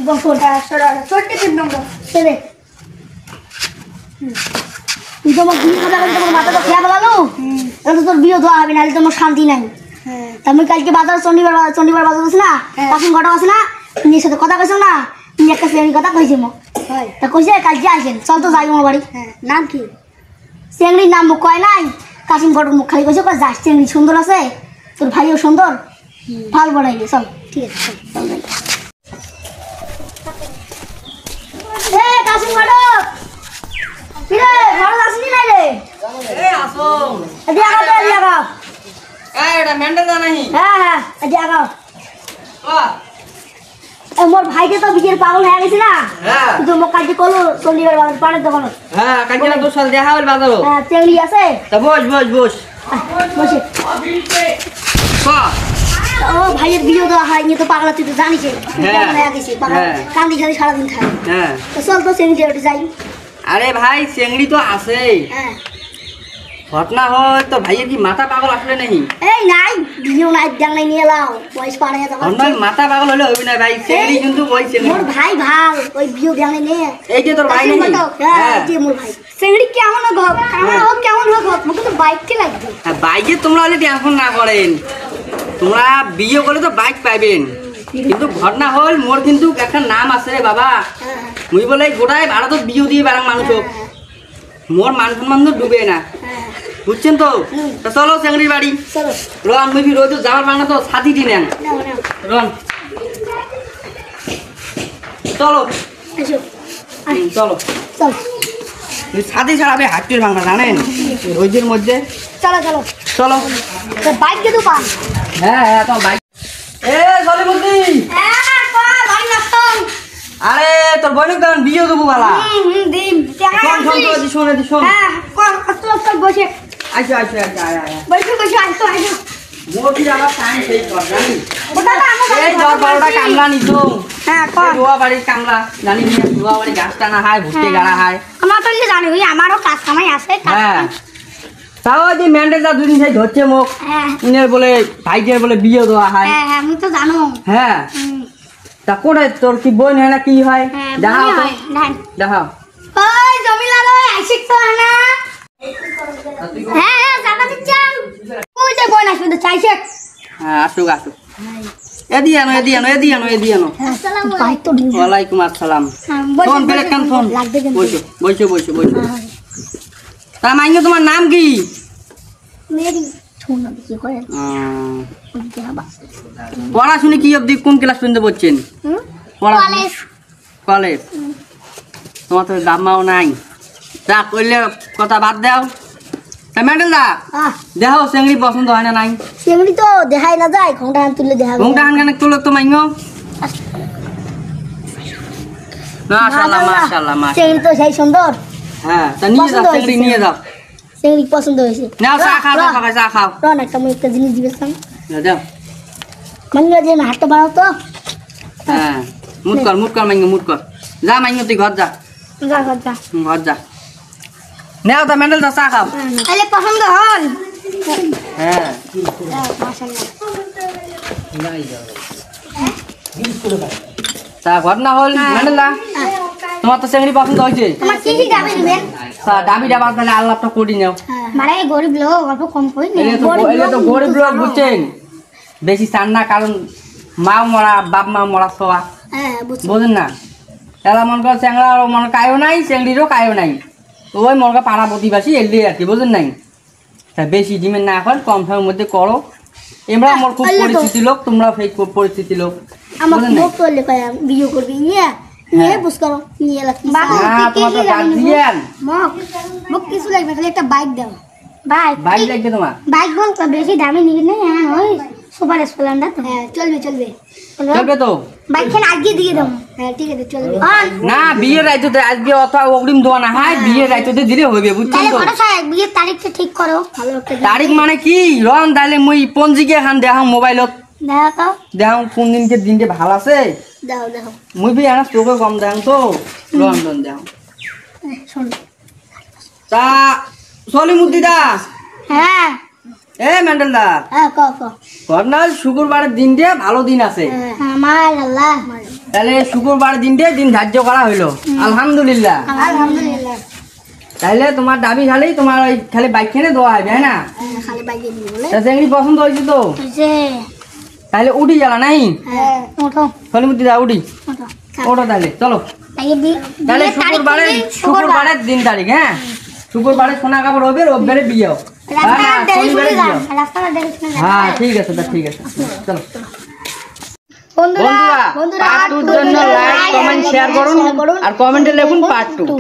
বছর ছোট্ট নম্বর ছেলে তুই তো আমার বিয়ে কথা বলতে মাথা তো খেয়া বলালো তাহলে তোর বিয়ে দেওয়া হবে নাহলে তোমার শান্তি নাই আমি কালকে বাজার চন্ডীবার বাজার আছে না তখন ঘটা আছে না নিজের সাথে কথা কইছো না তুমি একটা শ্রেণী কথা কইছি মো তা কইছে কালকে আসেন চল তো যাই আমার বাড়ি নাম কি চেংড়ির নাম মুখ কয় নাই কাশিম ঘটক মুখ খালি কইছে যাস চেংড়ি সুন্দর আছে তোর ভাইও সুন্দর ভাল বানাইবে চল ঠিক আছে চল যাই কাশিম ঘটক কিরে ঘরে আসনি নাই রে আসো এদিকে আগা এটা মেন্টাল দা নাহি হ্যাঁ এদিকে আগা মোর ভাইকে তো বিকের পাগল হয়ে গেছে না তুই তো মোক কাজে করলো চন্ডীগড় বাজার পানের দোকান কালকে না তোর সাথে দেখা হল বাজারও চেংড়ি আছে তা বস বসে ও ভাইয়ের বিয়ে দেওয়া হয় নিয়ে তো পাগলা তুই তো জানিস হয়ে গেছে কান্দি খালি সারাদিন খায় তো চল তো চেংড়ি ওঠে যাই আরে ভাই চেংড়ি তো আছে ঘটনা হয় তো ভাইয়ের কি মাথা পাগল আসলে নাকি এই নাই বিয়েও নাই দেখ নাই নিয়ে এলাও বয়স পার হয়ে যাবে মাথা পাগল হলে হবে না ভাই চেংড়ি কিন্তু ওই চেংড়ি মোর ভাই ভাল ওই বিয়ে দেখ নাই নিয়ে এই যে তোর ভাই নাকি হ্যাঁ এই যে মোর ভাই চেংড়ি কেমন হোক কেমন হোক মোক তো বাইক কে লাগবে বাইকে তোমরা হলে টেনশন না করেন তোমরা বিয়ে করলে তো বাইক পাইবেন কিন্তু ঘটনা হল মোর কিন্তু একটা নাম আছে রে বাবা মুই বলে গোটায় ভারতত বিয়ে দিয়ে বেড়াং মানুষ হোক মোর মান সম্মান তো ডুবে না বুঝছেন তো চলো চেংড়ির বাড়ি রন মুই রোজ যাওয়ার বাংলা তো সাথী দি নেন রন চলো চলো সাথী ছাড়া হাঁটতে বাংলা জানেন রোজের মধ্যে চলো চলো চলো বাইক কে দোকান হ্যাঁ তোমার বাইক এ সলিমুদ্দি আরে তোর বোনের কারণ বিয়ে দেবো বালা শোন বসে আচ্ছা কামলা নিছো রোয়া বাড়ির কামলা জানি রোয়া বাড়ি গাছ টানা হয় ভুট্টে গাড়া হয় আমার তো জানি ওই আমারও কাজ কামাই আছে হ্যাঁ তাও যে ম্যান্ডেলটা দুদিন সেই ধরছে মুখ ইনের বলে ভাইদের বলে বিয়ে দেওয়া হয় আমি তো জানো হ্যাঁ তা কোথায় তোর কি বোন হয় না কি হয় দেখাও দেখাও ওই জমিলা লই আইছিস তো না হ্যাঁ জানা দিচ্ছাম ওই যে বোন আসবে তো চাইছে হ্যাঁ আসুক এদি আনো আসসালামু আলাইকুম ওয়ালাইকুম আসসালাম ফোন পেলে কেন ফোন বসো তা মাইনো তোমার নাম কি মেরি শোনা কি করে পড়াশুনি কি অবধি কোন ক্লাস পর্যন্ত পড়ছেন কলেজ তোমার তো দাম্মাও নাই যা করলে কথা বাদ দাও ম্যান্ডেল দা দেখো চেংড়ি পছন্দ হয় না নাই চেংড়ি তো দেখাই না যায় ঘন্টা হান তুললে দেখা ঘন্টা হান কেন তুলো তো মাইনো মাশাআল্লাহ চেংড়ি তো সেই সুন্দর হ্যাঁ তা নিয়ে যাও চেংড়ি পছন্দ হয়েছে নাও চা খাও রন একটা জিনিস দিবেছিলাম দাও মাইনো যে হাতটা বাড়াও তো হ্যাঁ মুট কর মাইনো যা মাইনো তুই ঘর যা ঘর যা নাও তা ম্যান্ডেল দা চা খাও তাহলে পছন্দ হল হ্যাঁ তা ঘটনা হল ম্যান্ডেল দা তোমার তো চেংড়ি পছন্দ হয়েছে তোমার কি দাবি দিবেন দাবি ডাবা তাহলে আল্লাহটা কোটি নাও মানে গরিব লোক অল্প কম কই এলে তো গরিব লোক বুঝছেন বেশি চান না কারণ মা মরা বাপ মা মরা সবা বুঝেন না এলা মন কর চেংড়া মনে কায়ও নাই চেংড়িরও কায়ও নাই ওই মনে পাড়া প্রতিবাসী এলি আর কি বুঝেন নাই তা বেশি ডিমেন্ড না কর কম সময়ের মধ্যে করো এমরা আমার খুব পরিচিতি লোক তোমরা সেই খুব পরিচিতি লোক আমার লোক করলে বিয়ে করবি নিয়ে বুঝ করো নিয়ে লাগবে তোমার তো গার্জিয়ান মোক কিছু লাগবে খালি একটা বাইক দাও বাইক লাগবে তোমার বাইক বল তো বেশি দামি নিয়ে নেই ওই সুপার স্প্লেন্ডার তো হ্যাঁ চলবে তো বাইক খান আগে দিয়ে দাও হ্যাঁ ঠিক আছে চলবে না বিয়ে রাইতে আজকে অত অগ্রিম দেওয়া না হয় বিয়ে রাইতে দিলে হবে বুঝছেন তো বিয়ের তারিখটা ঠিক করো ভালো একটা তারিখ মানে কি রন তাহলে মুই পঞ্জিকে খান দেখাম মোবাইলত দেখাম কোন দিনকে ভালো আছে দাও মুই বি আনা তোকে কম দেখাম তো রন দেখাম শোন তা সলিমুদ্দি দা হ্যাঁ এ মেন্ডেলদা হ্যাঁ ক ক ঘটনা হল শুক্রবারের দিন দিয়ে ভালো দিন আছে আমার আল্লাহ তাহলে শুক্রবারের দিন দিয়ে দিন ধার্য করা হইলো আলহামদুলিল্লাহ। আলহামদুলিল্লাহ তাহলে তোমার দাবি খালি তোমার ওই খালি বাইক কিনে দেওয়া হবে তাই না? খালি বাইকে দিয়ে বলে তা চেংড়ি পছন্দ হয়েছে তো? যে তাহলে উঠি গেল নাই হ্যাঁ ওঠো ফলিমুদ্দি দা উঠি ওঠো ওঠো তাহলে চলো। তাহলে শুক্রবারের দিন তারিখ হ্যাঁ শুক্রবারে সোনা কাপড় হবে রোববারে বিয়ে হোক। শনিবারে বিয়ে হোক। হ্যাঁ ঠিক আছে ঠিক আছে চলো বন্ধুরা বন্ধুরা পার্ট 2 এর জন্য লাইক কমেন্ট শেয়ার করুন আর কমেন্টে লিখুন পার্ট 2।